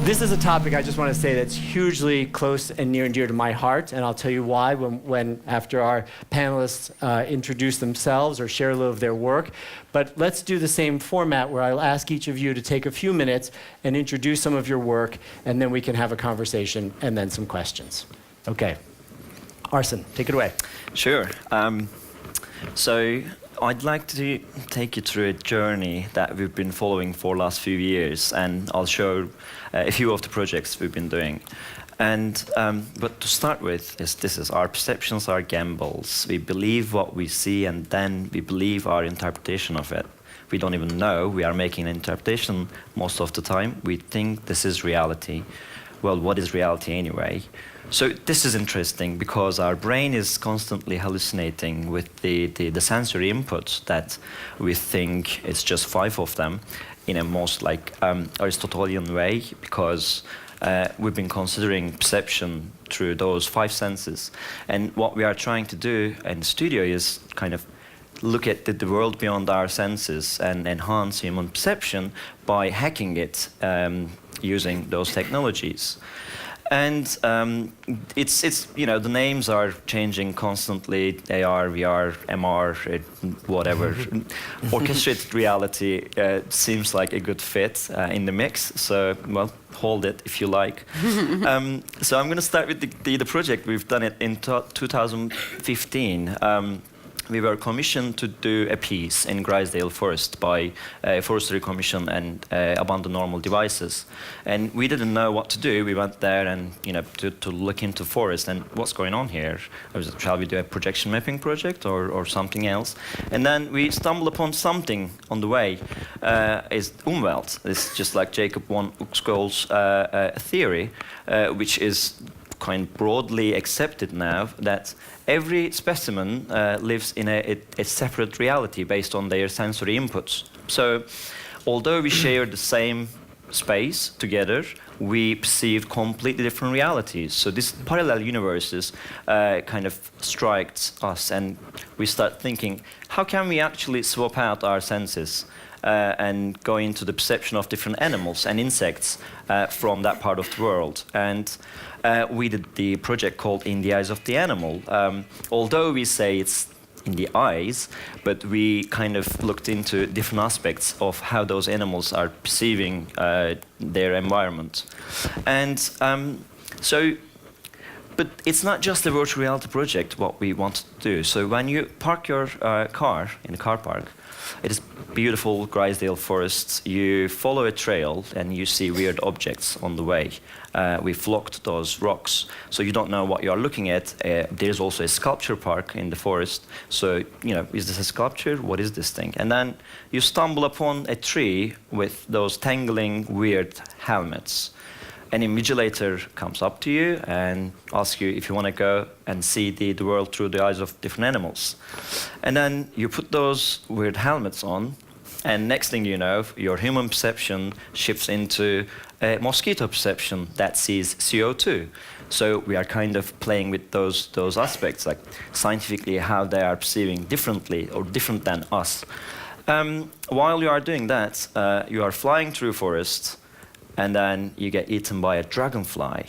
This is a topic I just want to say that's hugely close and near and dear to my heart, and I'll tell you why when after our panelists introduce themselves or share a little of their work. But let's do the same format where I'll ask each of you to take a few minutes and introduce some of your work, and then we can have a conversation and then some questions. Okay. Ersin, take it away. Sure. So I'd like to take you through a journey that we've been following for the last few years, and I'll show a few of the projects we've been doing. And but to start with, this is our perceptions are gambles. We believe what we see, and then we believe our interpretation of it. We don't even know we are making an interpretation most of the time. We think this is reality. Well, what is reality anyway? So this is interesting because our brain is constantly hallucinating with the sensory inputs that we think it's just 5 of them in a most like Aristotelian way, because we've been considering perception through those 5 senses. And what we are trying to do in the studio is kind of look at the world beyond our senses and enhance human perception by hacking it using those technologies. And it's you know, the names are changing constantly. AR, VR, MR, whatever. Orchestrated reality seems like a good fit in the mix. So, well, hold it if you like. So I'm going to start with the project. We've done it in 2015. We were commissioned to do a piece in Grisdale Forest by Forestry Commission and Abandoned Normal Devices. And we didn't know what to do. We went there and, you know, to look into forest and what's going on here. Shall we do a projection mapping project or something else? And then we stumbled upon something on the way. Is Umwelt. It's just like Jacob von Uxkall's theory, which is kind of broadly accepted now, that every specimen lives in a separate reality based on their sensory inputs. So although we share the same space together, we perceive completely different realities. So these parallel universes kind of strikes us, and we start thinking, how can we actually swap out our senses and go into the perception of different animals and insects from that part of the world? And we did the project called In the Eyes of the Animal. Although we say it's in the eyes, but we kind of looked into different aspects of how those animals are perceiving their environment. And but it's not just a virtual reality project, what we want to do. So when you park your car in a car park, it is beautiful Grisdale forests. You follow a trail and you see weird objects on the way. We flocked those rocks, so you don't know what you are looking at. There's also a sculpture park in the forest. So, you know, is this a sculpture? What is this thing? And then you stumble upon a tree with those tangling weird helmets. An invigilator comes up to you and asks you if you want to go and see the world through the eyes of different animals. And then you put those weird helmets on, and next thing you know, your human perception shifts into a mosquito perception that sees CO2. So we are kind of playing with those aspects, like scientifically how they are perceiving differently or different than us. While you are doing that, you are flying through forests, and then you get eaten by a dragonfly.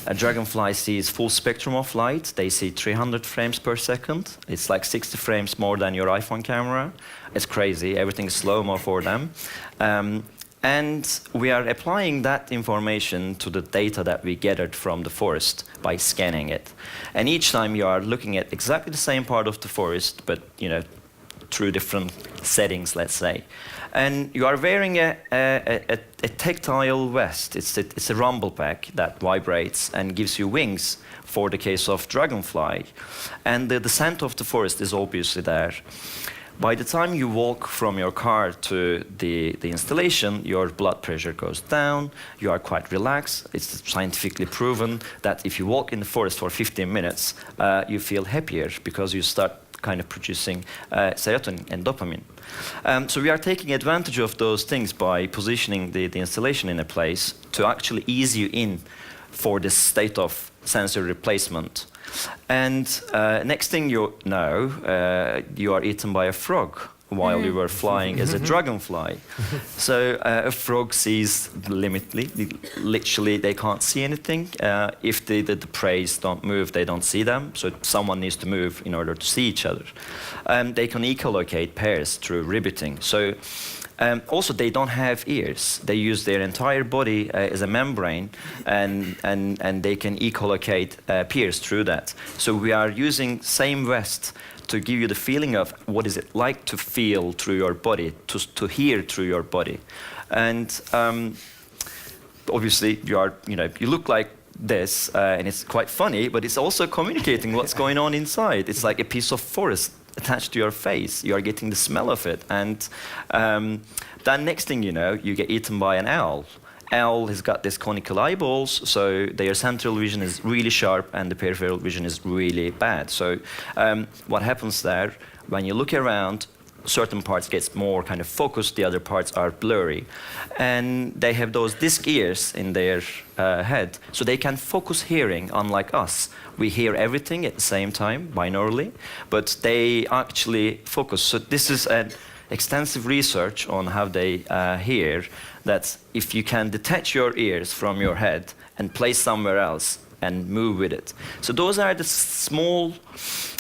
A dragonfly sees full spectrum of light. They see 300 frames per second. It's like 60 frames more than your iPhone camera. It's crazy. Everything is slow-mo for them. And we are applying that information to the data that we gathered from the forest by scanning it. And each time you are looking at exactly the same part of the forest, but, you know, through different settings, let's say. And you are wearing a tactile vest. It's a rumble pack that vibrates and gives you wings for the case of dragonfly. And the scent of the forest is obviously there. By the time you walk from your car to the installation, your blood pressure goes down, you are quite relaxed. It's scientifically proven that if you walk in the forest for 15 minutes, you feel happier because you start kind of producing serotonin and dopamine. So we are taking advantage of those things by positioning the installation in a place to actually ease you in for this state of sensory replacement. And next thing you know, you are eaten by a frog. while you were flying as a dragonfly. So a frog sees literally they can't see anything. If the preys don't move, they don't see them. So someone needs to move in order to see each other. They can echolocate pairs through riveting. So also, they don't have ears. They use their entire body as a membrane, and they can echolocate peers through that. So we are using same vest to give you the feeling of what is it like to feel through your body, to hear through your body. And obviously, you look like this, and it's quite funny, but it's also communicating what's going on inside. It's like a piece of forest attached to your face. You are getting the smell of it. And then next thing you know, you get eaten by an owl. Owl has got these conical eyeballs, so their central vision is really sharp and the peripheral vision is really bad. So what happens there, when you look around, certain parts gets more kind of focused, the other parts are blurry. And they have those disc ears in their head, so they can focus hearing, unlike us. We hear everything at the same time, binaurally, but they actually focus. So this is an extensive research on how they hear, that if you can detach your ears from your head and place somewhere else and move with it. So those are the small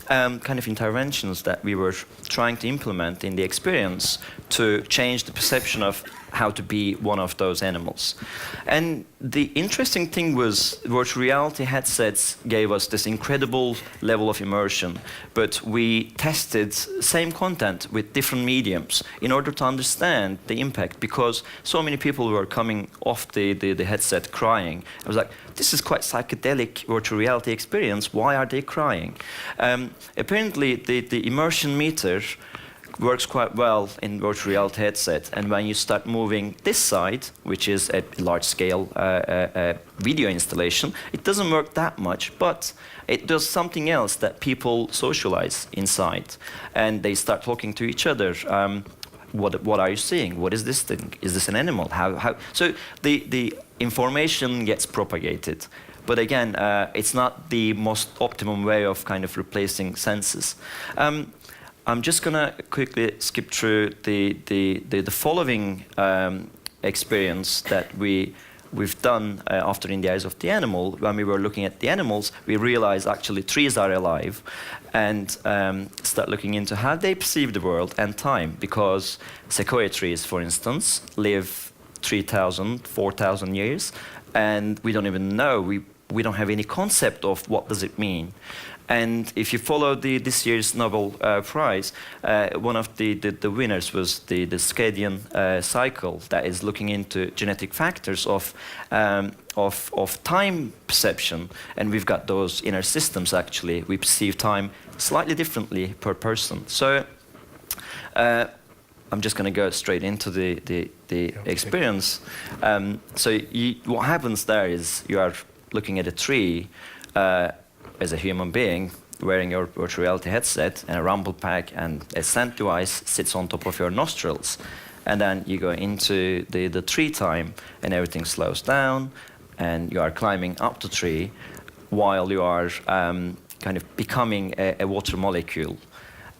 kind of interventions that we were trying to implement in the experience to change the perception of how to be one of those animals. And the interesting thing was virtual reality headsets gave us this incredible level of immersion, but we tested same content with different mediums in order to understand the impact, because so many people were coming off the headset crying. I was like, this is quite psychedelic virtual reality experience, why are they crying? Apparently the immersion meter works quite well in virtual reality headset, and when you start moving this side, which is a large-scale video installation, it doesn't work that much, but it does something else that people socialize inside, and they start talking to each other. What are you seeing? What is this thing? Is this an animal? How? So the information gets propagated. But again, it's not the most optimum way of kind of replacing senses. I'm just going to quickly skip through the following experience that we've done after In the Eyes of the Animal. When we were looking at the animals, we realized actually trees are alive, and start looking into how they perceive the world and time, because sequoia trees, for instance, live 3,000, 4,000 years, and we don't even know, we don't have any concept of what does it mean. And if you follow this year's Nobel Prize, one of the winners was the circadian cycle that is looking into genetic factors of time perception. And we've got those inner systems, actually. We perceive time slightly differently per person. So I'm just going to go straight into the experience. So what happens there is you are looking at a tree as a human being, wearing your virtual reality headset and a rumble pack, and a scent device sits on top of your nostrils. And then you go into the tree time, and everything slows down, and you are climbing up the tree while you are kind of becoming a water molecule.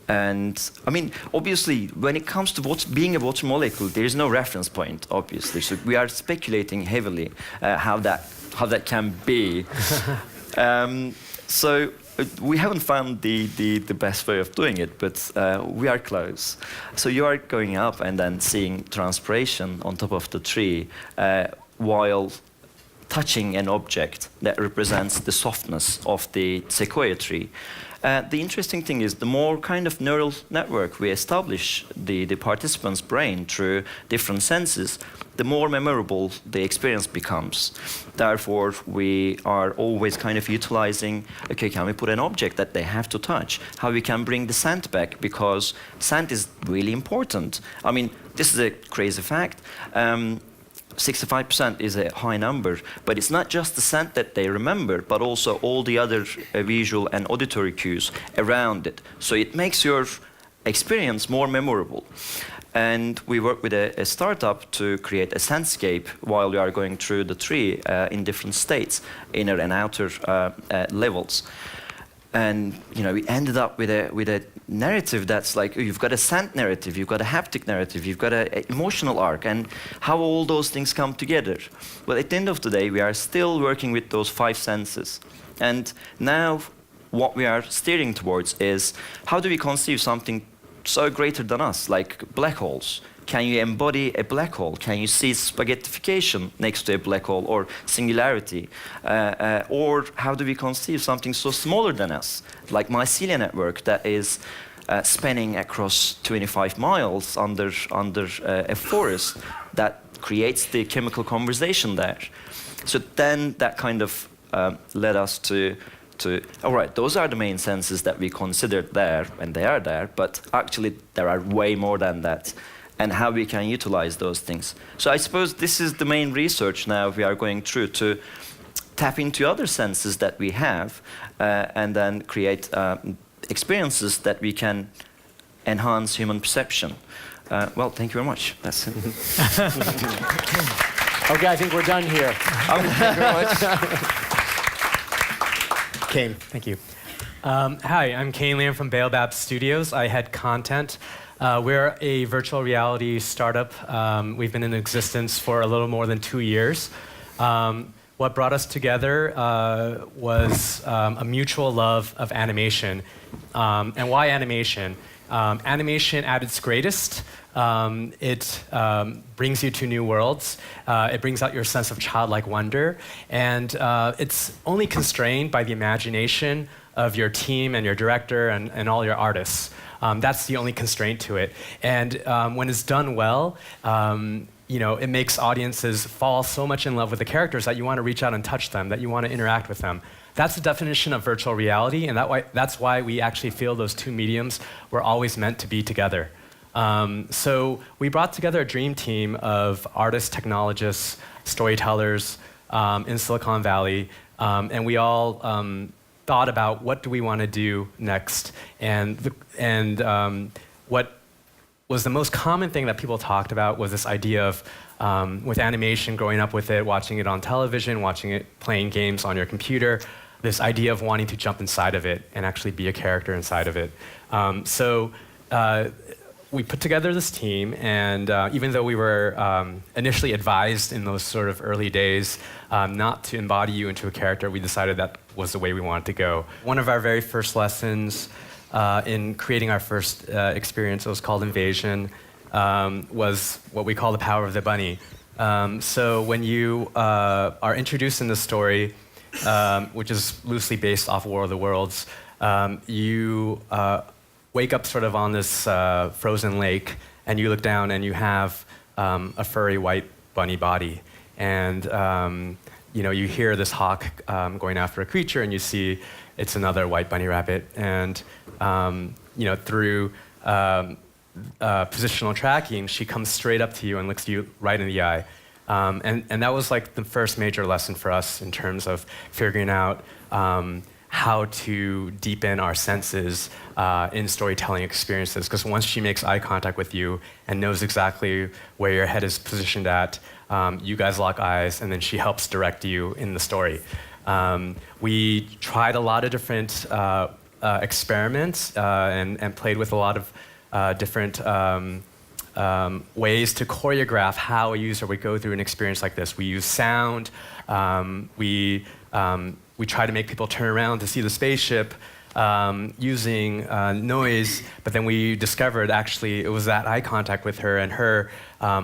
And I mean, obviously, when it comes to being a water molecule, there is no reference point, obviously. So we are speculating heavily how that can be. So we haven't found the best way of doing it, but we are close. So you are going up and then seeing transpiration on top of the tree while touching an object that represents the softness of the sequoia tree. The interesting thing is the more kind of neural network we establish the participant's brain through different senses, the more memorable the experience becomes. Therefore, we are always kind of utilizing, okay, can we put an object that they have to touch? How we can bring the scent back, because scent is really important. I mean, this is a crazy fact. 65% is a high number, but it's not just the scent that they remember, but also all the other visual and auditory cues around it. So it makes your experience more memorable. And we work with a startup to create a sandscape while we are going through the tree in different states, inner and outer levels. and we ended up with a narrative that's like, you've got a sand narrative, you've got a haptic narrative, you've got an emotional arc, and how all those things come together. Well, at the end of the day, we are still working with those 5 senses. And now what we are steering towards is, how do we conceive something so greater than us, like black holes? Can you embody a black hole? Can you see spaghettification next to a black hole, or singularity? Or how do we conceive something so smaller than us, like mycelial network that is spanning across 25 miles under a forest that creates the chemical conversation there? So then that kind of led us to, all right, those are the main senses that we considered there, and they are there, but actually there are way more than that, and how we can utilize those things. So I suppose this is the main research now we are going through, to tap into other senses that we have, and then create experiences that we can enhance human perception. Well, thank you very much. That's it. Okay, I think we're done here. Thank you very much. Kane, thank you. Hi, I'm Kane Lam from Baobab Studios. I head content. We're a virtual reality startup. We've been in existence for a little more than 2 years. What brought us together was a mutual love of animation. And why animation? Animation at its greatest, it brings you to new worlds. It brings out your sense of childlike wonder. And it's only constrained by the imagination of your team and your director and all your artists. That's the only constraint to it. And when it's done well, it makes audiences fall so much in love with the characters that you want to reach out and touch them, that you want to interact with them. That's the definition of virtual reality, and that's why we actually feel those two mediums were always meant to be together. So we brought together a dream team of artists, technologists, storytellers in Silicon Valley, and we all thought about what do we want to do next, and what was the most common thing that people talked about was this idea of, with animation, growing up with it, watching it on television, watching it playing games on your computer, this idea of wanting to jump inside of it and actually be a character inside of it. So we put together this team, and even though we were initially advised in those sort of early days not to embody you into a character, we decided that was the way we wanted to go. One of our very first lessons in creating our first experience, it was called Invasion, was what we call the power of the bunny. So when you are introduced in the story, which is loosely based off War of the Worlds, you wake up sort of on this frozen lake, and you look down and you have a furry white bunny body. And you hear this hawk going after a creature, and you see it's another white bunny rabbit. And through positional tracking, she comes straight up to you and looks you right in the eye. And that was like the first major lesson for us in terms of figuring out how to deepen our senses in storytelling experiences. Because once she makes eye contact with you and knows exactly where your head is positioned at, you guys lock eyes, and then she helps direct you in the story. We tried a lot of different experiments and played with a lot of different ways to choreograph how a user would go through an experience like this. We use sound. We try to make people turn around to see the spaceship using noise, but then we discovered actually it was that eye contact with her and her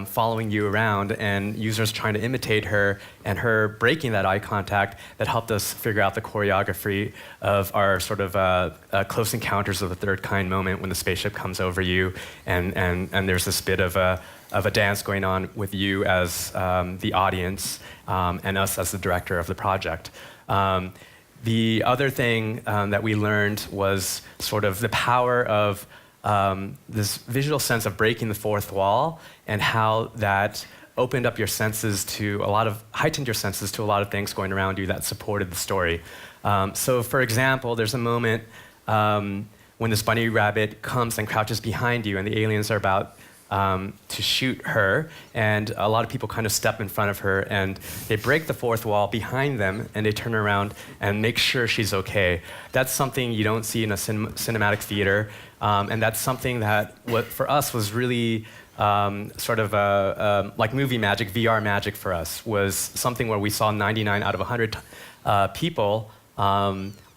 following you around and users trying to imitate her and her breaking that eye contact that helped us figure out the choreography of our sort of close encounters of the third kind moment when the spaceship comes over you and there's this bit of a dance going on with you as the audience and us as the director of the project. The other thing that we learned was sort of the power of this visual sense of breaking the fourth wall and how that opened up your senses to heightened your senses to a lot of things going around you that supported the story. So for example, there's a moment when this bunny rabbit comes and crouches behind you and the aliens are about to shoot her, and a lot of people kind of step in front of her, and they break the fourth wall behind them, and they turn around and make sure she's okay. That's something you don't see in a cinematic theater, and that's something that, for us, was really sort of like movie magic, VR magic for us, was something where we saw 99 out of 100 people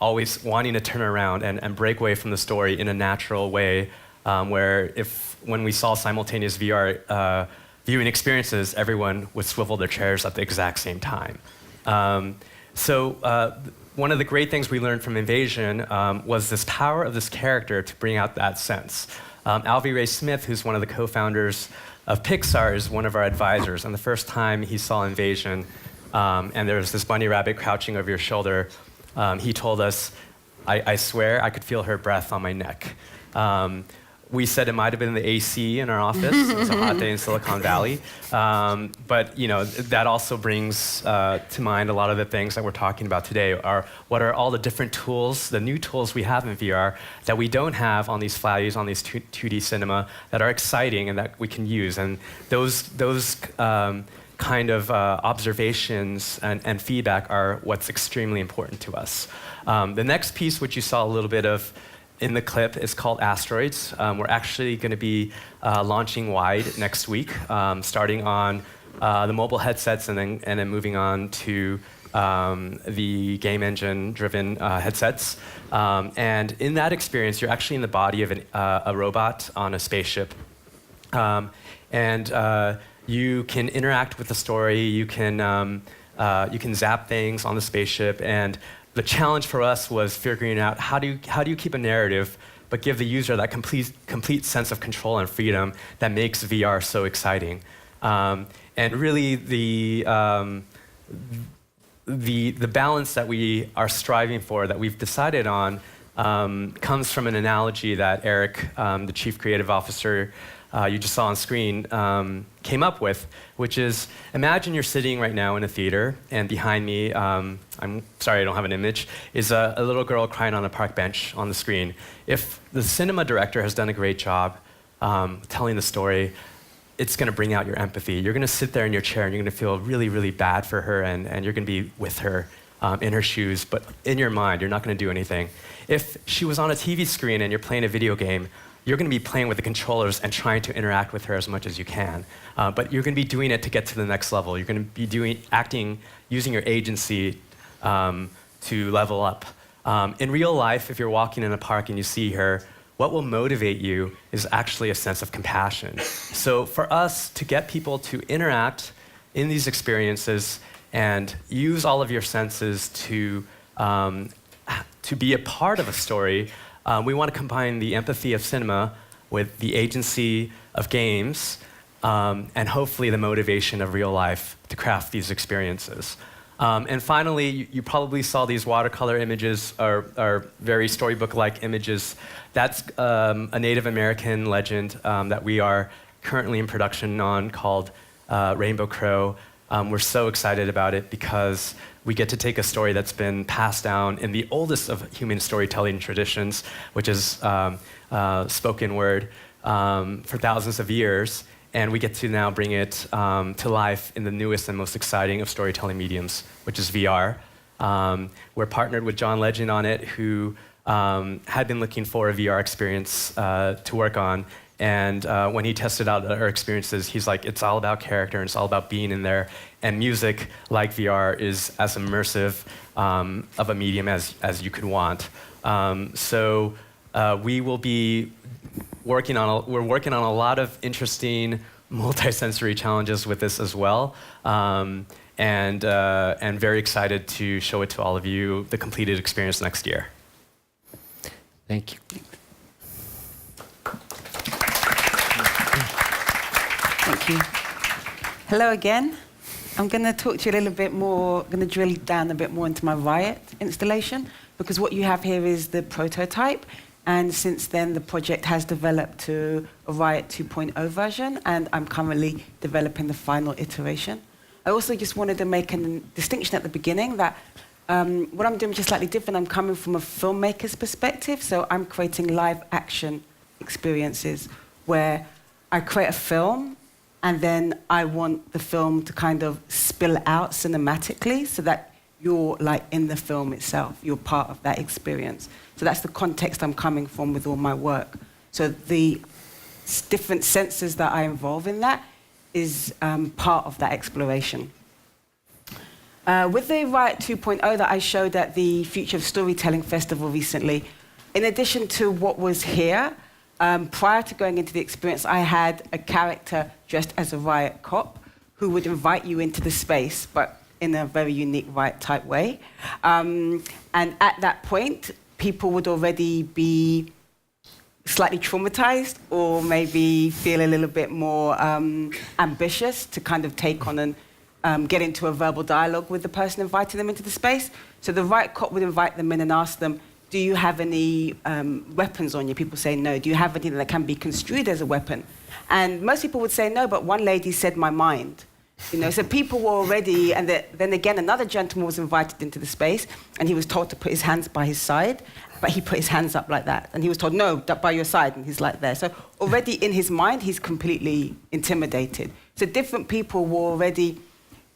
always wanting to turn around and break away from the story in a natural way, where when we saw simultaneous VR viewing experiences, everyone would swivel their chairs at the exact same time. One of the great things we learned from Invasion was this power of this character to bring out that sense. Alvy Ray Smith, who's one of the co-founders of Pixar, is one of our advisors. And the first time he saw Invasion, and there was this bunny rabbit crouching over your shoulder, he told us, I swear I could feel her breath on my neck. We said it might have been the AC in our office. It was a hot day in Silicon Valley. But that also brings to mind a lot of the things that we're talking about today. What are all the different tools, the new tools we have in VR that we don't have on these flatties, on these 2D cinema, that are exciting and that we can use. And those kind of observations and feedback are what's extremely important to us. The next piece, which you saw a little bit of in the clip, is called Asteroids. We're actually going to be launching wide next week, starting on the mobile headsets and then moving on to the game engine-driven headsets. And in that experience, you're actually in the body of a robot on a spaceship. You can interact with the story. You can zap things on the spaceship. And the challenge for us was figuring out how do you keep a narrative but give the user that complete sense of control and freedom that makes VR so exciting. And really the balance that we are striving for, that we've decided on, comes from an analogy that Eric, the Chief Creative Officer you just saw on screen, came up with, which is, imagine you're sitting right now in a theater, and behind me, I'm sorry I don't have an image, is a little girl crying on a park bench on the screen. If the cinema director has done a great job telling the story, it's going to bring out your empathy. You're going to sit there in your chair, and you're going to feel really, really bad for her, and you're going to be with her in her shoes, but in your mind, you're not going to do anything. If she was on a TV screen and you're playing a video game, you're going to be playing with the controllers and trying to interact with her as much as you can. But you're going to be doing it to get to the next level. You're going to be acting, using your agency to level up. In real life, if you're walking in a park and you see her, what will motivate you is actually a sense of compassion. So for us to get people to interact in these experiences and use all of your senses to be a part of a story, we want to combine the empathy of cinema with the agency of games, and hopefully the motivation of real life to craft these experiences. And finally, you probably saw these watercolor images, or very storybook-like images. That's a Native American legend that we are currently in production on, called Rainbow Crow. We're so excited about it because we get to take a story that's been passed down in the oldest of human storytelling traditions, which is spoken word, for thousands of years, and we get to now bring it to life in the newest and most exciting of storytelling mediums, which is VR. We're partnered with John Legend on it, who had been looking for a VR experience to work on. And when he tested out our experiences, he's like, it's all about character, and it's all about being in there. And music, like VR, is as immersive of a medium as you could want. We will be working on a lot of interesting multisensory challenges with this as well. And very excited to show it to all of you, the completed experience next year. Thank you. Thank you. Hello again. I'm going to talk to you a little bit more, going to drill down a bit more into my Riot installation, because what you have here is the prototype, and since then the project has developed to a Riot 2.0 version, and I'm currently developing the final iteration. I also just wanted to make a distinction at the beginning that what I'm doing is just slightly different. I'm coming from a filmmaker's perspective, so I'm creating live action experiences where I create a film, and then I want the film to kind of spill out cinematically so that you're like in the film itself. You're part of that experience. So that's the context I'm coming from with all my work. So the different senses that I involve in that is part of that exploration. With the Riot 2.0 that I showed at the Future of Storytelling Festival recently, in addition to what was here, prior to going into the experience, I had a character dressed as a riot cop who would invite you into the space, but in a very unique riot-type way. And at that point, people would already be slightly traumatized or maybe feel a little bit more ambitious to kind of take on and get into a verbal dialogue with the person inviting them into the space. So the riot cop would invite them in and ask them, do you have any weapons on you? People say no. Do you have anything that can be construed as a weapon? And most people would say no, but one lady said my mind. You know, so people were already, and then again, another gentleman was invited into the space, and he was told to put his hands by his side, but he put his hands up like that. And he was told, no, by your side, and he's like there. So already in his mind, he's completely intimidated. So different people were already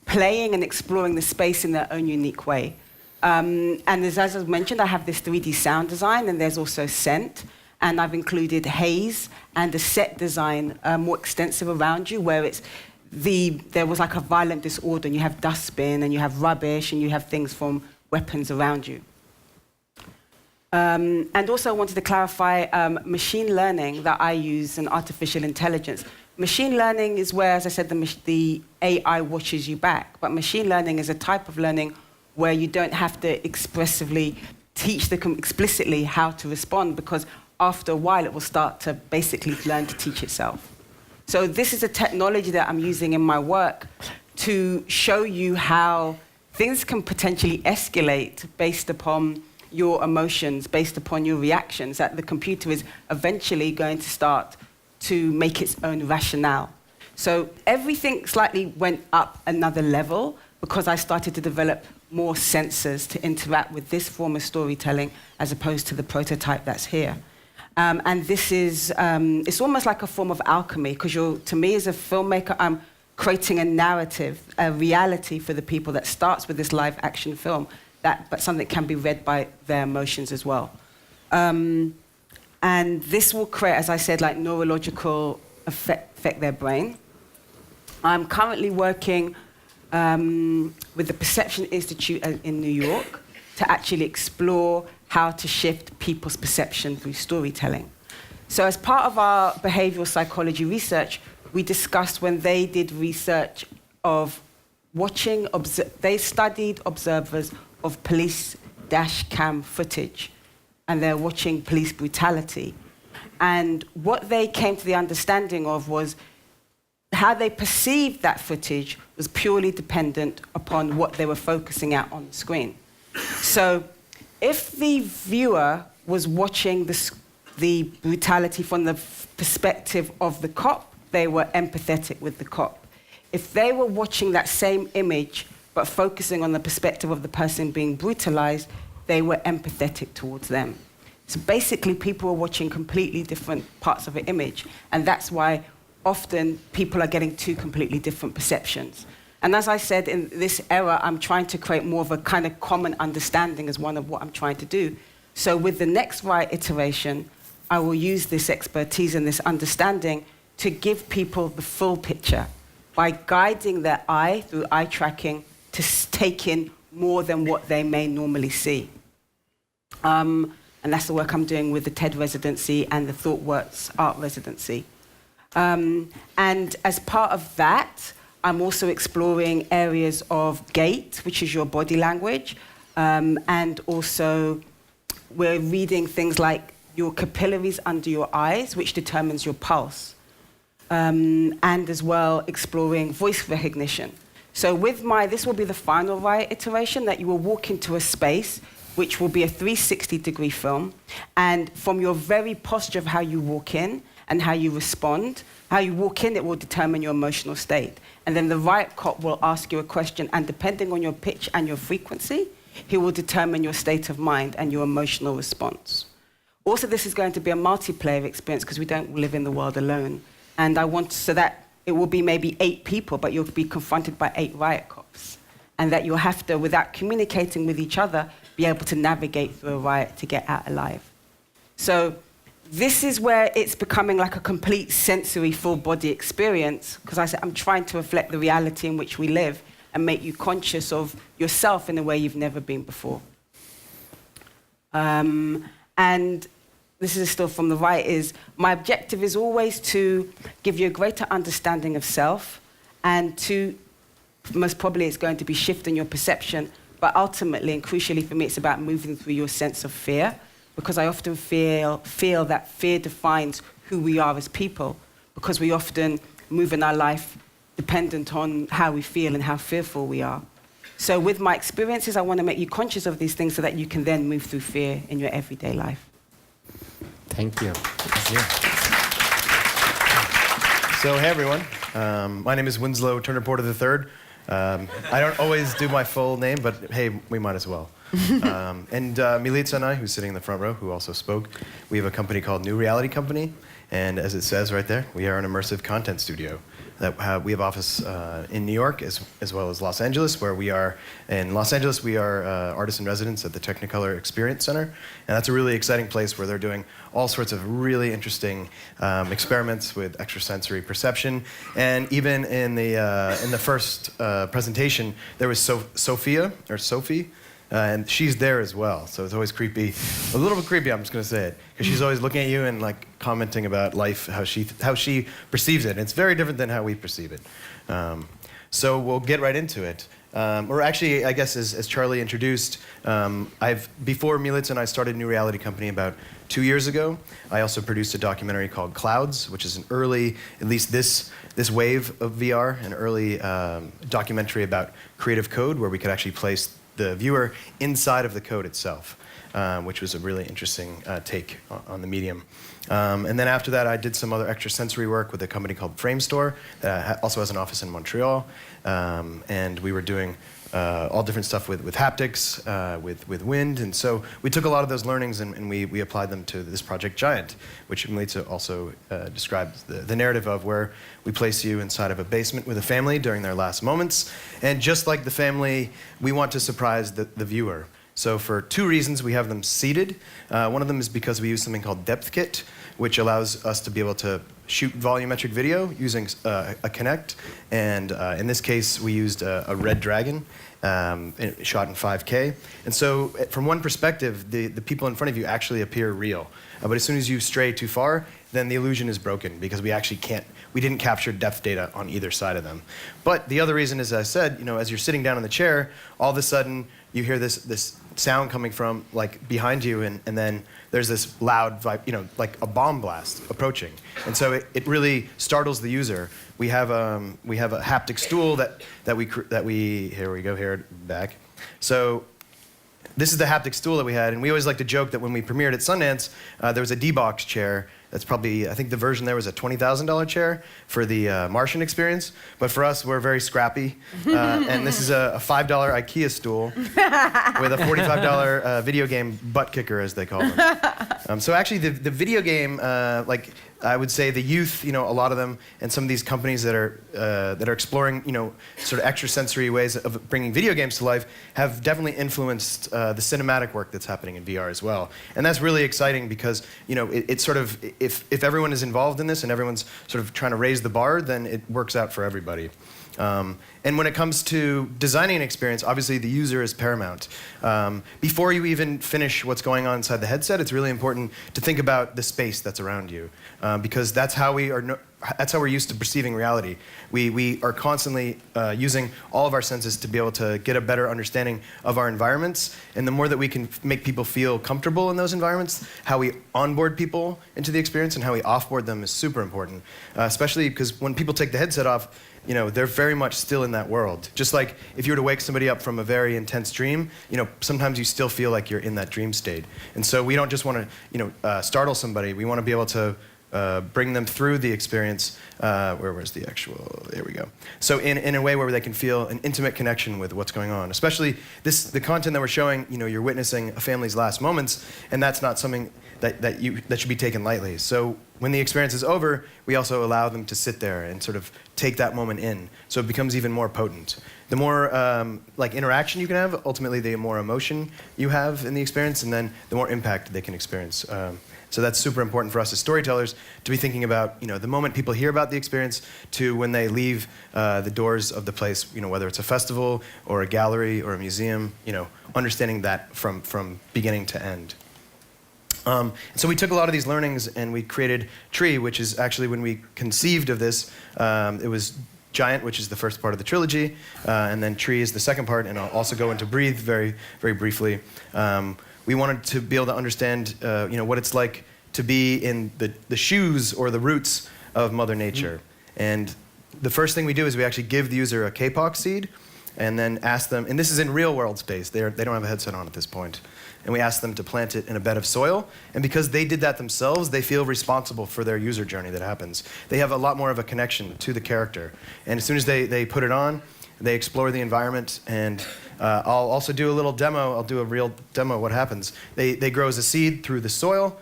playing and exploring the space in their own unique way. And as I mentioned, I have this 3D sound design, and there's also scent, and I've included haze and a set design more extensive around you, where it's there was like a violent disorder, and you have dustbin, and you have rubbish, and you have things from weapons around you. And also I wanted to clarify machine learning that I use and artificial intelligence. Machine learning is where, as I said, the AI watches you back, but machine learning is a type of learning where you don't have to expressively teach them explicitly how to respond, because after a while it will start to basically learn to teach itself. So this is a technology that I'm using in my work to show you how things can potentially escalate based upon your emotions, based upon your reactions, that the computer is eventually going to start to make its own rationale. So everything slightly went up another level because I started to develop more sensors to interact with this form of storytelling as opposed to the prototype that's here. And this is, it's almost like a form of alchemy, because to me as a filmmaker, I'm creating a narrative, a reality for the people that starts with this live action film, but something that can be read by their emotions as well. And this will create, as I said, like neurological affect their brain. I'm currently working with the Perception Institute in New York to actually explore how to shift people's perception through storytelling. So as part of our behavioral psychology research, we discussed when they did research of watching, they studied observers of police dash cam footage, and they're watching police brutality. And what they came to the understanding of was how they perceived that footage was purely dependent upon what they were focusing at on the screen. So if the viewer was watching the brutality from the perspective of the cop, they were empathetic with the cop. If they were watching that same image but focusing on the perspective of the person being brutalized, they were empathetic towards them. So basically, people are watching completely different parts of an image, and that's why often people are getting two completely different perceptions. And as I said, in this era, I'm trying to create more of a kind of common understanding as one of what I'm trying to do. So with the next Riot iteration, I will use this expertise and this understanding to give people the full picture by guiding their eye through eye tracking to take in more than what they may normally see. And that's the work I'm doing with the TED residency and the ThoughtWorks art residency. And as part of that, I'm also exploring areas of gait, which is your body language, and also we're reading things like your capillaries under your eyes, which determines your pulse, and as well exploring voice recognition. So with this will be the final Riot iteration, that you will walk into a space which will be a 360-degree film, and from your very posture of how you walk in and how you respond, how you walk in, it will determine your emotional state. And then the Riot cop will ask you a question, and depending on your pitch and your frequency, he will determine your state of mind and your emotional response. Also, this is going to be a multiplayer experience because we don't live in the world alone. And I want so that it will be maybe 8 people, but you'll be confronted by 8 riot cops. And that you'll have to, without communicating with each other, be able to navigate through a riot to get out alive. So this is where it's becoming like a complete sensory full-body experience, because I said I'm trying to reflect the reality in which we live and make you conscious of yourself in a way you've never been before. And this is still from the right, is my objective is always to give you a greater understanding of self, and to, most probably it's going to be shifting your perception, but ultimately and crucially for me, it's about moving through your sense of fear, because I often feel that fear defines who we are as people, because we often move in our life dependent on how we feel and how fearful we are. So with my experiences, I want to make you conscious of these things so that you can then move through fear in your everyday life. Thank you. So, hey everyone. My name is Winslow Turner Porter III. I don't always do my full name, but hey, we might as well. And Milica and I, who's sitting in the front row, who also spoke, we have a company called New Reality Company. And as it says right there, we are an immersive content studio. We have office in New York as well as Los Angeles, where we are, in Los Angeles, we are artists in residence at the Technicolor Experience Center. And that's a really exciting place where they're doing all sorts of really interesting experiments with extrasensory perception. And even in the first presentation, there was Sophie, and she's there as well. So it's always creepy, a little bit creepy, I'm just gonna say it, because she's always looking at you and like commenting about life, how she perceives it. And it's very different than how we perceive it. So we'll get right into it. Or actually, I guess as Charlie introduced, before Milica and I started New Reality Company about 2 years ago, I also produced a documentary called Clouds, which is an early, at least this wave of VR, an early documentary about creative code where we could actually place the viewer inside of the code itself, which was a really interesting take on the medium. And then after that, I did some other extrasensory work with a company called Framestore that also has an office in Montreal. And we were doing all different stuff with haptics, with wind. And so we took a lot of those learnings and we applied them to this project Giant, which Milica also described the narrative of, where we place you inside of a basement with a family during their last moments. And just like the family, we want to surprise the viewer. So for 2 reasons, we have them seated. One of them is because we use something called Depth Kit, which allows us to be able to shoot volumetric video using a Kinect. And in this case, we used a Red Dragon, shot in 5K. And so from one perspective, the people in front of you actually appear real. But as soon as you stray too far, then the illusion is broken, because we didn't capture depth data on either side of them. But the other reason, as I said, as you're sitting down in the chair, all of a sudden you hear this sound coming from like behind you, and then there's this loud vibe, like a bomb blast approaching. And so it really startles the user. We have a haptic stool that we here we go here back. So this is the haptic stool that we had, and we always like to joke that when we premiered at Sundance, there was a D-Box chair. That's probably, I think the version there was a $20,000 chair for the Martian experience. But for us, we're very scrappy. And this is a $5 IKEA stool with a $45 video game butt kicker, as they call them. So actually, the video game, like I would say the youth, a lot of them, and some of these companies that are exploring, sort of extrasensory ways of bringing video games to life, have definitely influenced the cinematic work that's happening in VR as well. And that's really exciting because, it's sort of, if everyone is involved in this and everyone's sort of trying to raise the bar, then it works out for everybody. And when it comes to designing an experience, obviously the user is paramount. Before you even finish what's going on inside the headset, it's really important to think about the space that's around you, because that's how we're used to perceiving reality. We are constantly using all of our senses to be able to get a better understanding of our environments. And the more that we can make people feel comfortable in those environments, how we onboard people into the experience and how we offboard them is super important. Especially because when people take the headset off, they're very much still in that world. Just like if you were to wake somebody up from a very intense dream, sometimes you still feel like you're in that dream state. And so we don't just want to, startle somebody. We want to be able to bring them through the experience. Where's the actual? There we go. So in a way where they can feel an intimate connection with what's going on. Especially the content that we're showing. You're witnessing a family's last moments, and that's not something that should be taken lightly. So when the experience is over, we also allow them to sit there and sort of take that moment in. So it becomes even more potent. The more interaction you can have, ultimately the more emotion you have in the experience, and then the more impact they can experience. So that's super important for us as storytellers to be thinking about, the moment people hear about the experience to when they leave the doors of the place, whether it's a festival or a gallery or a museum, understanding that from beginning to end. So we took a lot of these learnings and we created Tree, which is actually when we conceived of this, it was Giant, which is the first part of the trilogy, and then Tree is the second part, and I'll also go into Breathe very, very briefly. We wanted to be able to understand, what it's like to be in the shoes or the roots of Mother Nature. And the first thing we do is we actually give the user a K-Pox seed, and then ask them, and this is in real world space, they don't have a headset on at this point, and we ask them to plant it in a bed of soil, and because they did that themselves, they feel responsible for their user journey that happens. They have a lot more of a connection to the character, and as soon as they put it on, they explore the environment, and I'll also do a little demo. I'll do a real demo of what happens. They grow as a seed through the soil,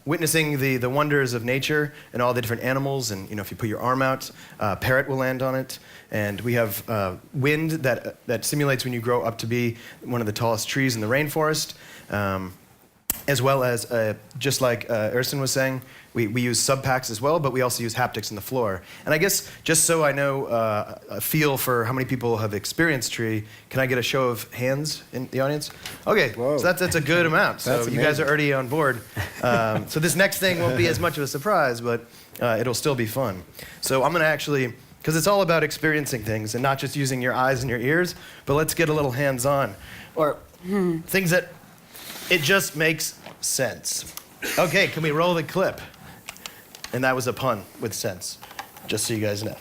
witnessing the wonders of nature and all the different animals. And if you put your arm out, a parrot will land on it. And we have wind that simulates when you grow up to be one of the tallest trees in the rainforest. As well as, just like Ersin was saying, we use subpacks as well, but we also use haptics in the floor. And I guess, just so I know a feel for how many people have experienced Tree, can I get a show of hands in the audience? Okay, Whoa. so that's a good amount. So you guys are already on board. So this next thing won't be as much of a surprise, but it'll still be fun. So I'm going to actually, because it's all about experiencing things and not just using your eyes and your ears, but let's get a little hands-on. Or things that it just makes sense. Okay, can we roll the clip? And that was a pun with sense, just so you guys know.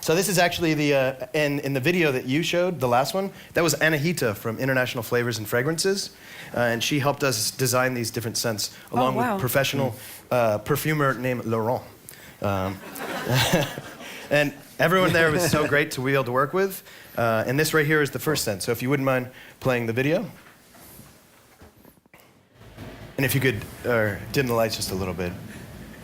So this is actually in the video that you showed, the last one, that was Anahita from International Flavors and Fragrances. And she helped us design these different scents, along with professional perfumer named Laurent. And everyone there was so great to be able to work with. And this right here is the first scent. So if you wouldn't mind playing the video. And if you could dim the lights just a little bit.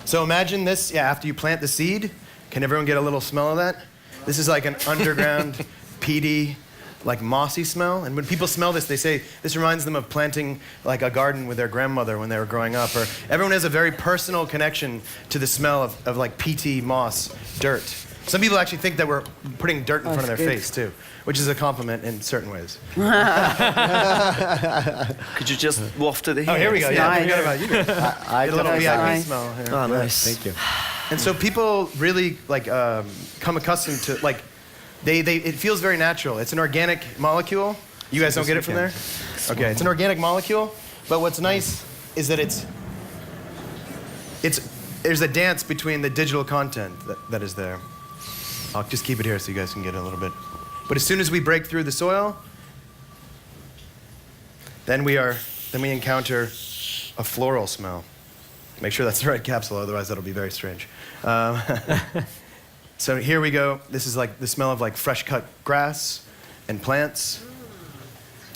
So imagine this, after you plant the seed. Can everyone get a little smell of that? This is like an underground, peaty, like mossy smell. And when people smell this, they say this reminds them of planting like a garden with their grandmother when they were growing up. Or everyone has a very personal connection to the smell of like peaty moss, dirt. Some people actually think that we're putting dirt in front of their face too, which is a compliment in certain ways. Could you just waft it here? Oh, here we go. Yeah, I forgot about you guys. I Get a little don't VIP know. smell here. Oh, nice. Thank you. And so people really like come accustomed to like it feels very natural. It's an organic molecule. You guys don't get it from there? Okay, it's an organic molecule, but what's nice is that there's a dance between the digital content that is there. I'll just keep it here so you guys can get a little bit. But as soon as we break through the soil, then we encounter a floral smell. Make sure that's the right capsule, otherwise that'll be very strange. So here we go. This is like the smell of like fresh cut grass and plants.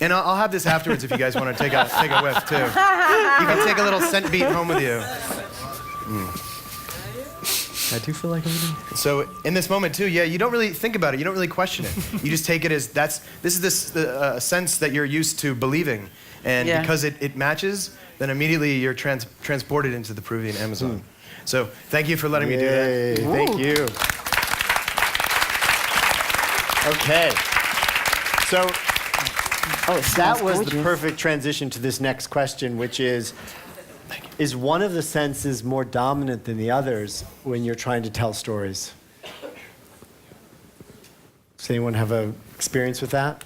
And I'll have this afterwards if you guys want to take a whiff too. You can take a little scent beat home with you. I do feel like I'm eating. So in this moment too, you don't really think about it. You don't really question it. You just take it as this is the sense that you're used to believing, and because it matches, then immediately you're transported into the Peruvian Amazon. So thank you for letting me do that. Thank you. Okay. So that was the perfect transition to this next question, which is one of the senses more dominant than the others when you're trying to tell stories? Does anyone have an experience with that?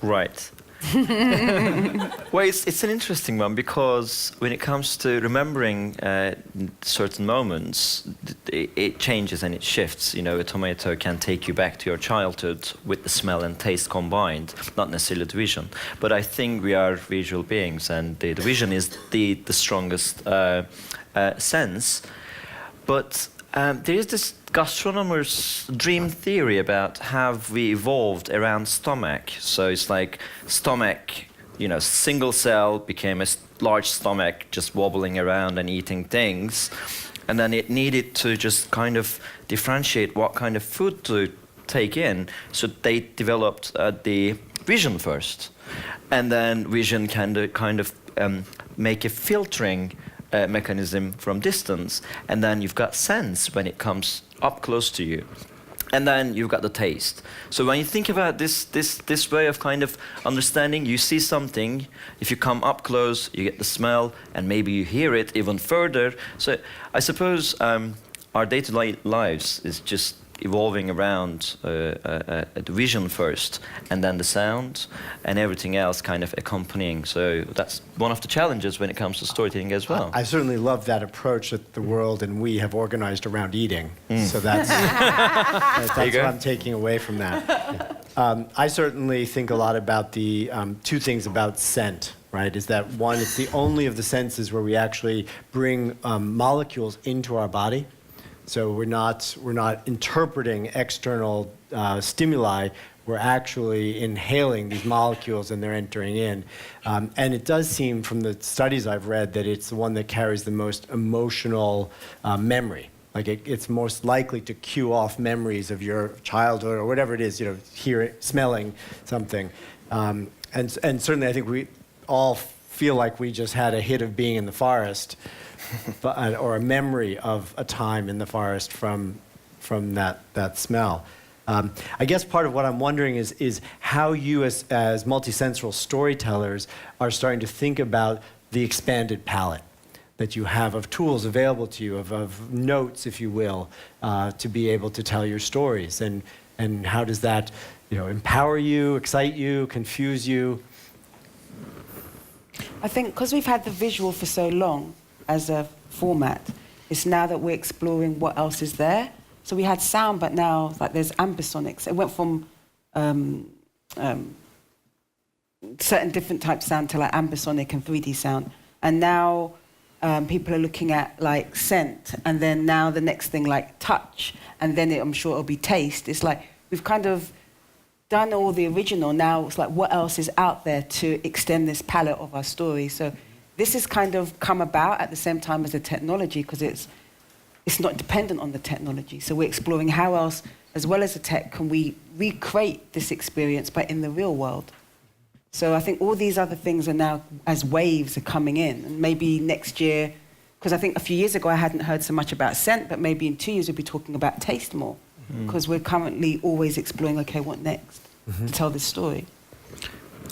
Right. Well, it's an interesting one because when it comes to remembering certain moments, it changes and it shifts. You know, a tomato can take you back to your childhood with the smell and taste combined, not necessarily the vision. But I think we are visual beings, and the vision is the strongest sense. But there is this gastronomer's dream theory about how we evolved around stomach. So it's like stomach, you know, single cell became a large stomach just wobbling around and eating things. And then it needed to just kind of differentiate what kind of food to take in. So they developed the vision first. And then vision can kind of make a filtering mechanism from distance, and then you've got sense when it comes up close to you, and then you've got the taste. So when you think about this way of kind of understanding, you see something, if you come up close, you get the smell, and maybe you hear it even further. So I suppose our day-to-day lives is just evolving around the vision first, and then the sound, and everything else kind of accompanying. So that's one of the challenges when it comes to storytelling as well. I certainly love that approach that the world and we have organized around eating. So that's what I'm taking away from that. I certainly think a lot about the two things about scent. Right? Is that one? It's the only of the senses where we actually bring molecules into our body. So we're not interpreting external stimuli. We're actually inhaling these molecules and they're entering in. And it does seem from the studies I've read that it's the one that carries the most emotional memory. Like it's most likely to cue off memories of your childhood or whatever it is, you know, smelling something. And certainly I think we all feel like we just had a hit of being in the forest. Or a memory of a time in the forest from that smell. I guess part of what I'm wondering is how you as multisensory storytellers are starting to think about the expanded palette that you have of tools available to you, of notes, if you will, to be able to tell your stories. And how does that, you know, empower you, excite you, confuse you? I think because we've had the visual for so long, as a format, it's now that we're exploring what else is there. So we had sound, but now like there's ambisonics. It went from certain different types of sound to like ambisonic and 3D sound. And now people are looking at like scent, and then now the next thing like touch, and then I'm sure it'll be taste. It's like we've kind of done all the original. Now it's like what else is out there to extend this palette of our story. So this has kind of come about at the same time as the technology because it's not dependent on the technology. So we're exploring how else, as well as the tech, can we recreate this experience but in the real world. So I think all these other things are now, as waves are coming in. And maybe next year, because I think a few years ago I hadn't heard so much about scent, but maybe in 2 years we'll be talking about taste more. Because we're currently always exploring, okay, what next to tell this story.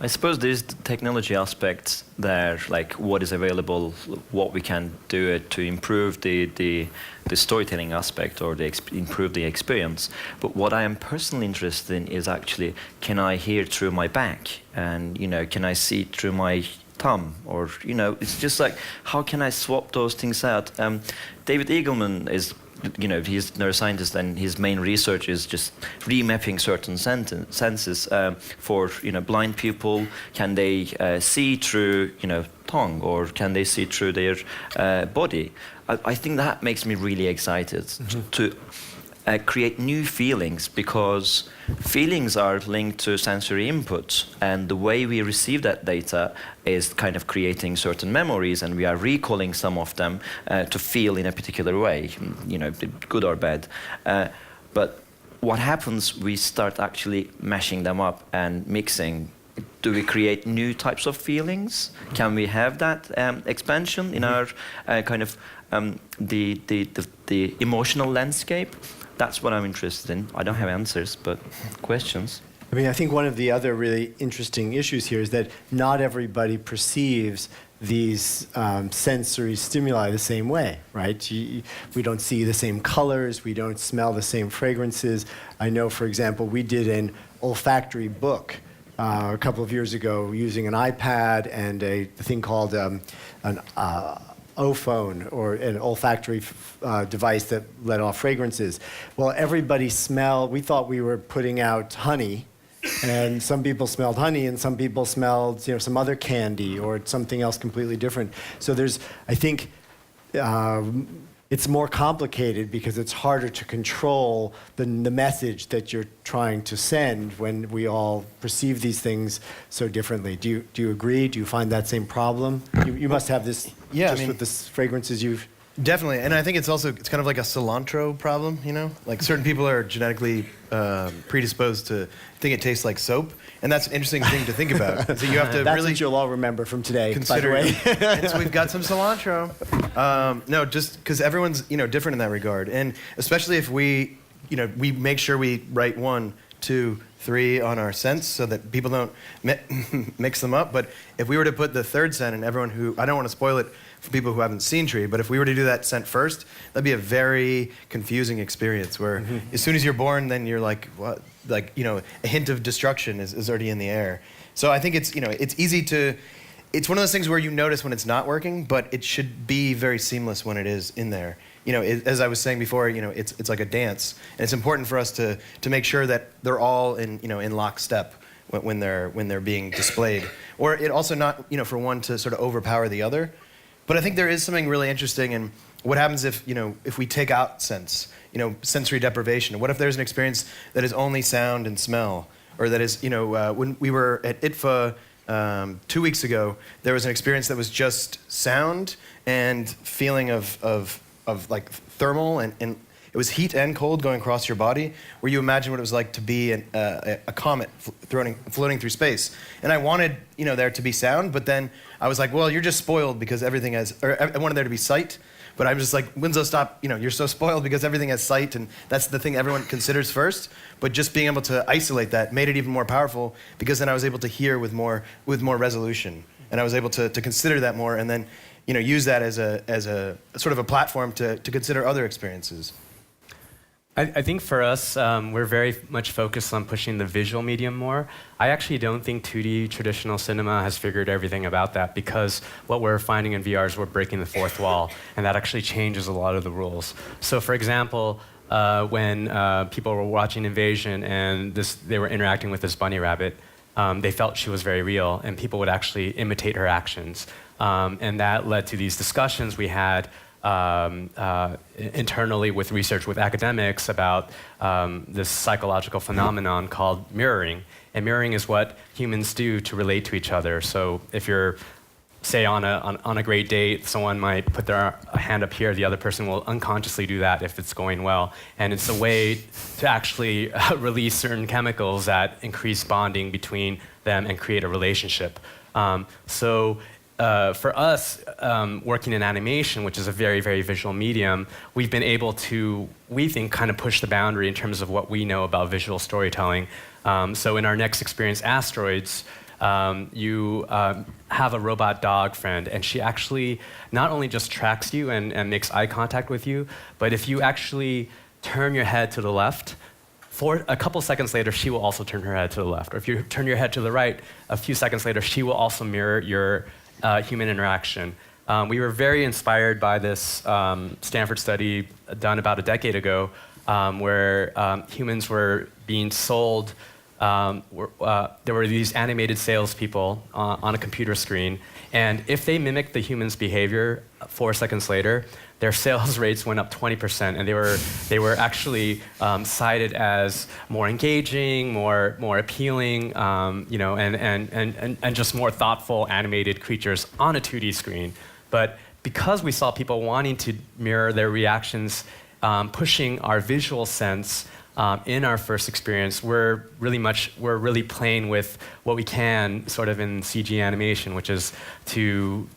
I suppose there's the technology aspect there, like what is available, what we can do to improve the storytelling aspect or improve the experience. But what I am personally interested in is actually, can I hear through my back? And, you know, can I see through my thumb? Or, you know, it's just like, how can I swap those things out? David Eagleman is, you know, he's a neuroscientist, and his main research is just remapping certain senses for, you know, blind people. Can they see through, you know, tongue, or can they see through their body? I think that makes me really excited to create new feelings, because feelings are linked to sensory input, and the way we receive that data is kind of creating certain memories, and we are recalling some of them to feel in a particular way, you know, good or bad. But what happens, we start actually mashing them up and mixing. Do we create new types of feelings? Can we have that expansion in our kind of the emotional landscape? That's what I'm interested in. I don't have answers, but questions. I mean, I think one of the other really interesting issues here is that not everybody perceives these sensory stimuli the same way, right? We don't see the same colors, we don't smell the same fragrances. I know, for example, we did an olfactory book a couple of years ago using an iPad and a thing called an O-phone, or an olfactory device that let off fragrances. Well, everybody smelled, we thought we were putting out honey, and some people smelled honey and some people smelled some other candy or something else completely different. So there's, I think, it's more complicated because it's harder to control the message that you're trying to send when we all perceive these things so differently. Do you agree? Do you find that same problem? You must have this, with the fragrances you've... Definitely, and I think it's kind of like a cilantro problem, Like certain people are genetically predisposed to think it tastes like soap, and that's an interesting thing to think about. So you have to that's really what you'll all remember from today, consider, by the way. And so we've got some cilantro. No, just because everyone's different in that regard, and especially if we make sure we write 1, 2, 3 on our scents so that people don't mix them up. But if we were to put the third scent, and everyone who, I don't want to spoil it for people who haven't seen Tree, but if we were to do that scent first, that'd be a very confusing experience where as soon as you're born, then you're like, what? Like, a hint of destruction is already in the air. So I think it's easy to, it's one of those things where you notice when it's not working, but it should be very seamless when it is in there. As I was saying before, it's like a dance, and it's important for us to make sure that they're all in lockstep when they're being displayed, or it also not for one to sort of overpower the other. But I think there is something really interesting in what happens if we take out sense, sensory deprivation. What if there's an experience that is only sound and smell, or that is when we were at ITFA 2 weeks ago, there was an experience that was just sound and feeling of like thermal, and it was heat and cold going across your body, where you imagine what it was like to be a comet floating through space. And I wanted there to be sound, but then I was like, well, you're just spoiled because everything has, or I wanted there to be sight, but I'm just like, Winslow, stop, you're so spoiled because everything has sight, and that's the thing everyone considers first. But just being able to isolate that made it even more powerful, because then I was able to hear with more resolution, and I was able to consider that more, and then use that as a sort of a platform to consider other experiences. I think for us, we're very much focused on pushing the visual medium more. I actually don't think 2D traditional cinema has figured everything about that, because what we're finding in VR is we're breaking the fourth wall, and that actually changes a lot of the rules. So for example, when people were watching Invasion and they were interacting with this bunny rabbit, they felt she was very real, and people would actually imitate her actions. And that led to these discussions we had internally with research with academics about this psychological phenomenon called mirroring. And mirroring is what humans do to relate to each other. So if you're, say, on a great date, someone might put their hand up here, the other person will unconsciously do that if it's going well. And it's a way to actually release certain chemicals that increase bonding between them and create a relationship. For us, working in animation, which is a very, very visual medium, we've been able to, we think, kind of push the boundary in terms of what we know about visual storytelling. So in our next experience, Asteroids, you have a robot dog friend, and she actually not only just tracks you and makes eye contact with you, but if you actually turn your head to the left, for a couple seconds later, she will also turn her head to the left. Or if you turn your head to the right, a few seconds later, she will also mirror your human interaction. We were very inspired by this Stanford study done about a decade ago, where humans were being sold. There were these animated salespeople on a computer screen, and if they mimicked the human's behavior 4 seconds later, their sales rates went up 20%, and they were actually cited as more engaging, more appealing, and just more thoughtful animated creatures on a 2D screen. But because we saw people wanting to mirror their reactions, pushing our visual sense in our first experience, we're really playing with what we can sort of in CG animation, which is to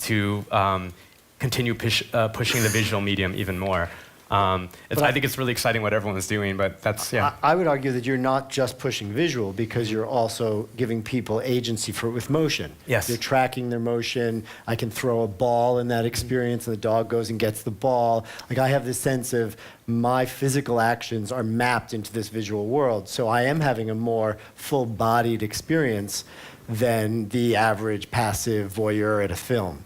continue pushing the visual medium even more. I think it's really exciting what everyone's doing, but that's, yeah. I would argue that you're not just pushing visual because you're also giving people agency with motion. Yes. You're tracking their motion. I can throw a ball in that experience and the dog goes and gets the ball. Like I have this sense of my physical actions are mapped into this visual world. So I am having a more full-bodied experience than the average passive voyeur at a film.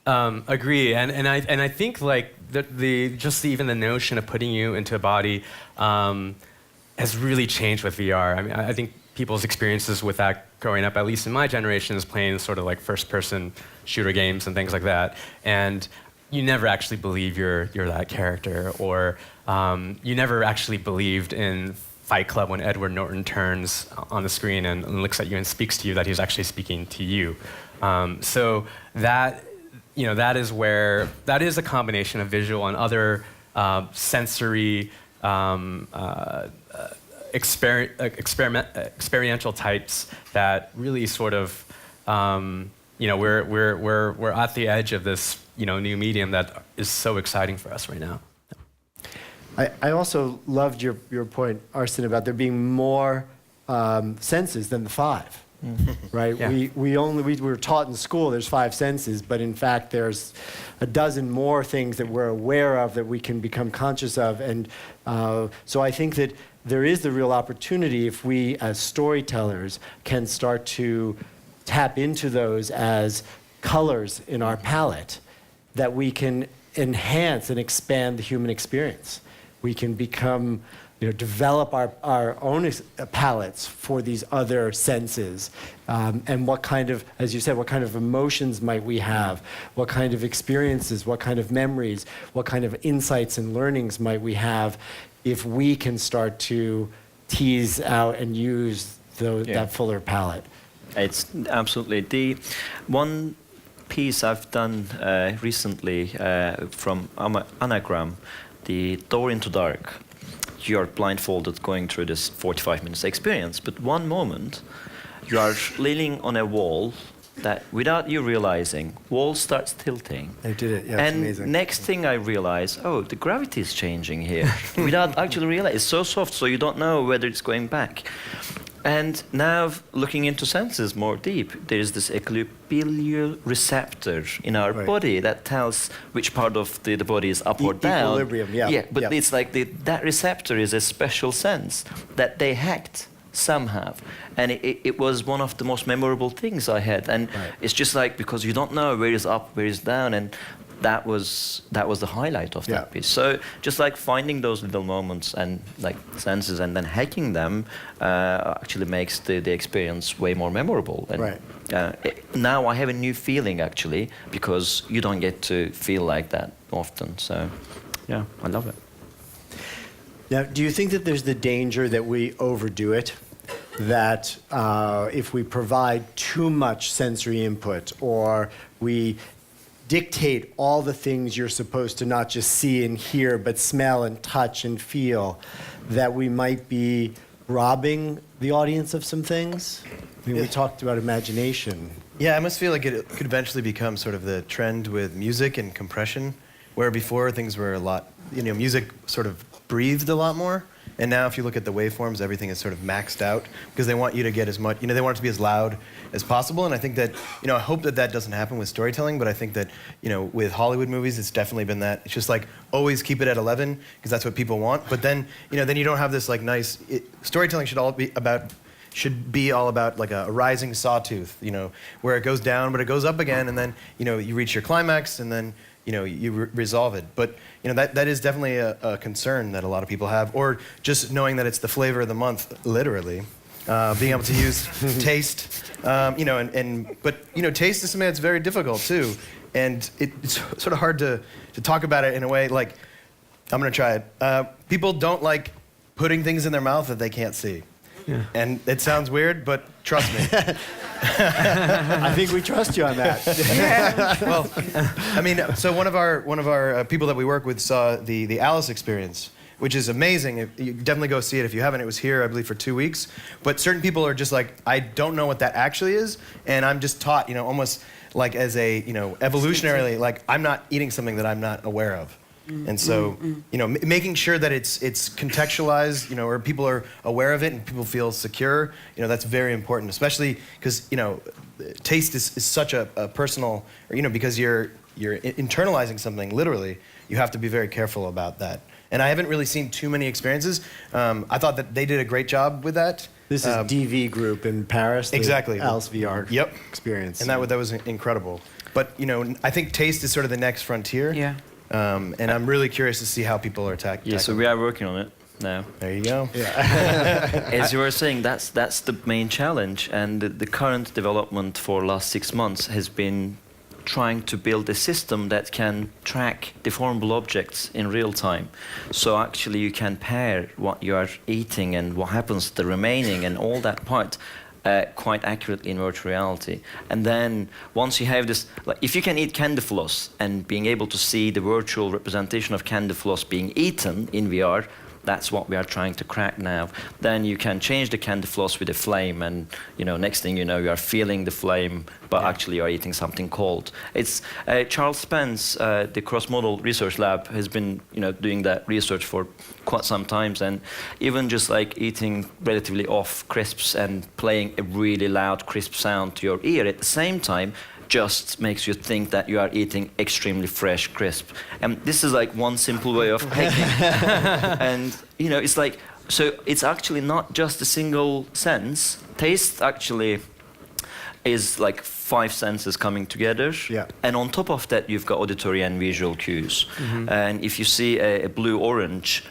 Agree, and I think like even the notion of putting you into a body has really changed with VR. I mean, I think people's experiences with that growing up, at least in my generation, is playing sort of like first-person shooter games and things like that, and you never actually believe you're that character, or you never actually believed in Fight Club when Edward Norton turns on the screen and looks at you and speaks to you that he's actually speaking to you. So that. That is a combination of visual and other sensory experiential types that really sort of, we're at the edge of this, new medium that is so exciting for us right now. I also loved your point, Ersin, about there being more senses than the 5. Right? Yeah. We were taught in school there's 5 senses, but in fact there's a dozen more things that we're aware of that we can become conscious of. And so I think that there is the real opportunity if we as storytellers can start to tap into those as colors in our palette, that we can enhance and expand the human experience. We can become develop our own palettes for these other senses. And what kind of, as you said, what kind of emotions might we have? What kind of experiences, what kind of memories, what kind of insights and learnings might we have if we can start to tease out and use that fuller palette? It's absolutely. The one piece I've done recently from Anagram, the Door into Dark. You're blindfolded going through this 45 minutes experience, but one moment you are leaning on a wall that without you realizing, wall starts tilting. I did it, yeah, and it's amazing. Next thing I realize, oh, the gravity is changing here. Without actually realizing, it's so soft, so you don't know whether it's going back. And now, looking into senses more deep, there is this equilibrium receptor in our body that tells which part of the body is up or down. Equilibrium, yeah. Yeah, but it's like that receptor is a special sense that they hacked somehow. And it was one of the most memorable things I had. And it's just like, because you don't know where is up, where is down, and that was the highlight of that piece. So just like finding those little moments and like senses and then hacking them actually makes the experience way more memorable. And now I have a new feeling actually, because you don't get to feel like that often. So yeah, I love it. Now, do you think that there's the danger that we overdo it? That if we provide too much sensory input, or we dictate all the things you're supposed to not just see and hear, but smell and touch and feel, that we might be robbing the audience of some things? I mean, we talked about imagination. Yeah, I must feel like it could eventually become sort of the trend with music and compression, where before things were a lot, music sort of breathed a lot more. And now if you look at the waveforms, everything is sort of maxed out because they want you to get as much, they want it to be as loud as possible. And I think that, I hope that doesn't happen with storytelling, but I think that, with Hollywood movies, it's definitely been that. It's just like, always keep it at 11 because that's what people want. But then, then you don't have this like nice, storytelling should be all about like a rising sawtooth, where it goes down, but it goes up again, and then, you reach your climax, and then, you resolve it. But, that is definitely a concern that a lot of people have, or just knowing that it's the flavor of the month, literally. Being able to use taste, but taste is something that's very difficult too. And it's sort of hard to talk about it in a way like, I'm gonna try it. People don't like putting things in their mouth that they can't see. Yeah. And it sounds weird, but trust me. I think we trust you on that. Well, I mean, so one of our people that we work with saw the Alice experience, which is amazing. You definitely go see it if you haven't. It was here, I believe, for 2 weeks. But certain people are just like, I don't know what that actually is, and I'm just taught, almost like as a, evolutionarily, like I'm not eating something that I'm not aware of. And so, you know, making sure that it's contextualized, you know, or people are aware of it and people feel secure, you know, that's very important, especially because, you know, taste is such a personal, or, you know, because you're internalizing something literally, you have to be very careful about that. And I haven't really seen too many experiences. I thought that they did a great job with that. This is DV Group in Paris. Exactly. Alice VR Yep. experience. And that was incredible. But, you know, I think taste is sort of the next frontier. Yeah. And I'm really curious to see how people are tackling Yeah, so we are working on it now. There you go. As you were saying, that's the main challenge, and the current development for last 6 months has been trying to build a system that can track deformable objects in real time. So actually you can pair what you are eating and what happens to the remaining and all that part quite accurately in virtual reality. And then once you have this, like if you can eat candy floss and being able to see the virtual representation of candy floss being eaten in VR, that's what we are trying to crack now. Then you can change the candy floss with a flame, and you know, next thing you know, you are feeling the flame, but actually you are eating something cold. It's Charles Spence, the cross-modal research lab, has been doing that research for quite some time, and even just like eating relatively off crisps and playing a really loud crisp sound to your ear at the same time just makes you think that you are eating extremely fresh crisp. And this is like one simple way of hacking. And it's like, so it's actually not just a single sense. Taste actually is like 5 senses coming together. Yeah. And on top of that, you've got auditory and visual cues. And if you see a blue-orange,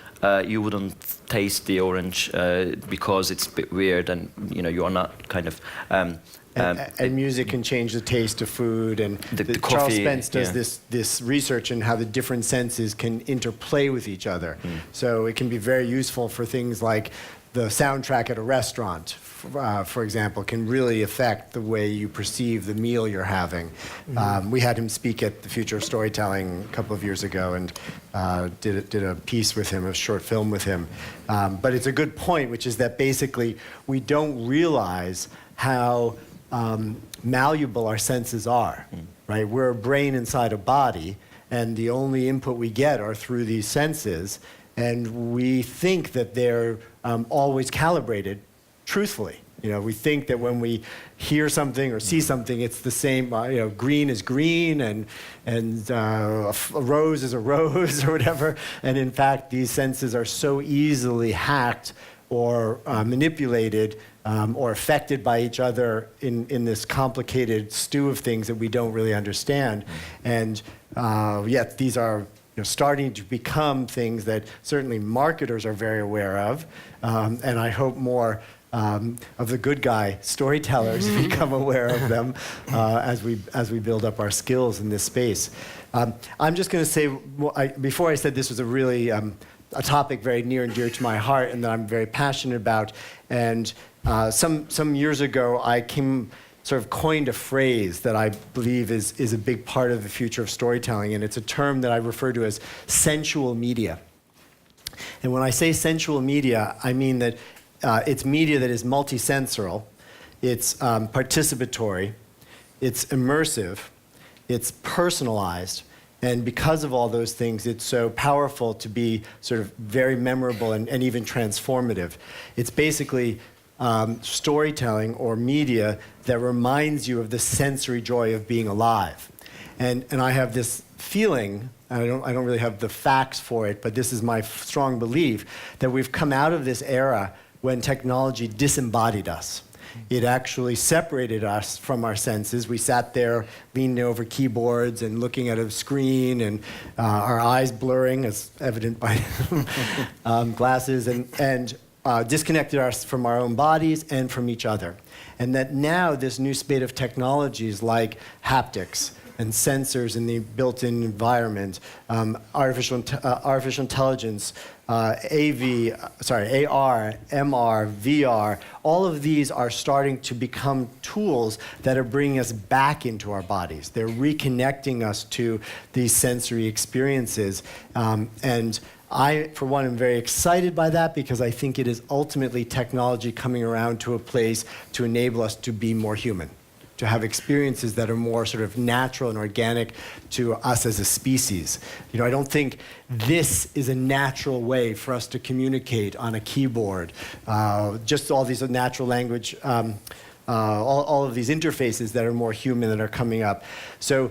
you wouldn't taste the orange because it's a bit weird, and you are not kind of and music can change the taste of food, and the Charles coffee, Spence does this research in how the different senses can interplay with each other. So it can be very useful for things like the soundtrack at a restaurant, for example, can really affect the way you perceive the meal you're having. We had him speak at the Future of Storytelling a couple of years ago, and did a piece with him, a short film with him. But it's a good point, which is that basically we don't realize how malleable our senses are, right? We're a brain inside a body, and the only input we get are through these senses, and we think that they're always calibrated truthfully. We think that when we hear something or see something, it's the same. Green is green, and a rose is a rose, or whatever. And in fact, these senses are so easily hacked or manipulated or affected by each other in this complicated stew of things that we don't really understand. And yet these are starting to become things that certainly marketers are very aware of, and I hope more of the good guy storytellers become aware of them as we build up our skills in this space. I'm just going to say, before I said this was a really a topic very near and dear to my heart, and that I'm very passionate about. And some years ago, I sort of coined a phrase that I believe is a big part of the future of storytelling, and it's a term that I refer to as sensual media. And when I say sensual media, I mean that it's media that is multisensorial, it's participatory, it's immersive, it's personalized, and because of all those things, it's so powerful to be sort of very memorable and even transformative. It's basically storytelling or media that reminds you of the sensory joy of being alive. And I have this feeling, I don't really have the facts for it, but this is my strong belief, that we've come out of this era when technology disembodied us. It actually separated us from our senses. We sat there leaning over keyboards and looking at a screen, and our eyes blurring, as evident by glasses, and disconnected us from our own bodies and from each other. And that now this new spate of technologies like haptics and sensors in the built-in environment, artificial intelligence, AR, MR, VR, all of these are starting to become tools that are bringing us back into our bodies. They're reconnecting us to these sensory experiences. And I, for one, am very excited by that, because I think it is ultimately technology coming around to a place to enable us to be more human, to have experiences that are more sort of natural and organic to us as a species. You know, I don't think this is a natural way for us to communicate on a keyboard. Just all these natural language, all of these interfaces that are more human that are coming up. So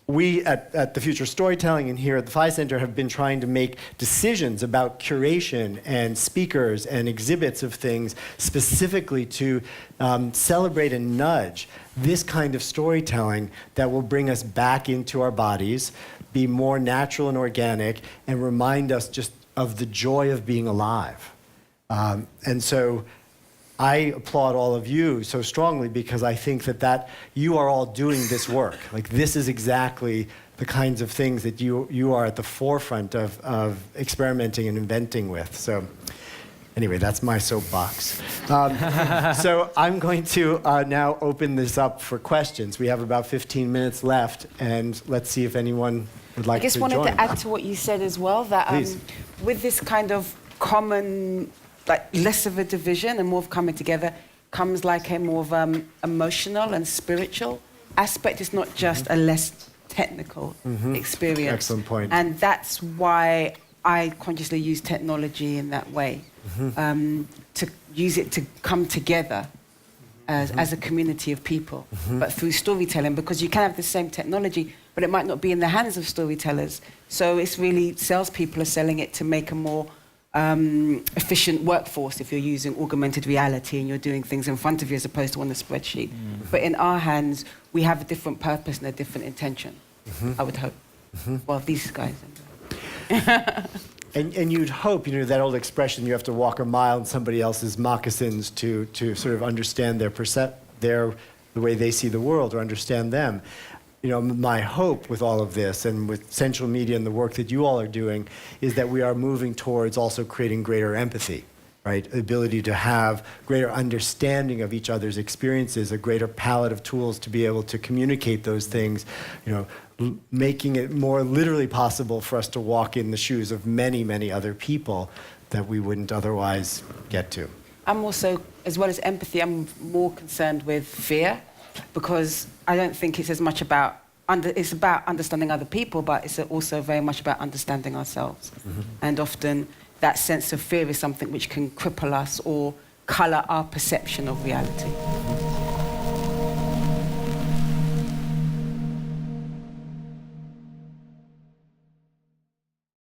we at the Future Storytelling and here at the Phi Centre have been trying to make decisions about curation and speakers and exhibits of things specifically to celebrate and nudge this kind of storytelling that will bring us back into our bodies, be more natural and organic, and remind us just of the joy of being alive. And so I applaud all of you so strongly because I think that you are all doing this work. Like, this is exactly the kinds of things that you are at the forefront of experimenting and inventing with. So anyway, that's my soapbox. So I'm going to now open this up for questions. We have about 15 minutes left, and let's see if anyone would like to join. I just wanted to add to what you said as well, that with this kind of common, like less of a division and more of coming together, comes like a more of emotional and spiritual aspect. It's not just a less technical experience. Excellent point. And that's why I consciously use technology in that way, to use it to come together as a community of people, but through storytelling, because you can have the same technology, but it might not be in the hands of storytellers. So it's really, salespeople are selling it to make a more efficient workforce if you're using augmented reality and you're doing things in front of you as opposed to on the spreadsheet. But in our hands, we have a different purpose and a different intention, I would hope. Well, these guys. And you'd hope, you know, that old expression, you have to walk a mile in somebody else's moccasins to sort of understand the way they see the world or understand them. You know, my hope with all of this and with Central Media and the work that you all are doing is that we are moving towards also creating greater empathy, right? The ability to have greater understanding of each other's experiences, a greater palette of tools to be able to communicate those things, you know, making it more literally possible for us to walk in the shoes of many, many other people that we wouldn't otherwise get to. I'm also, as well as empathy, I'm more concerned with fear, because I don't think it's as much about, it's about understanding other people, but it's also very much about understanding ourselves. And often that sense of fear is something which can cripple us or colour our perception of reality.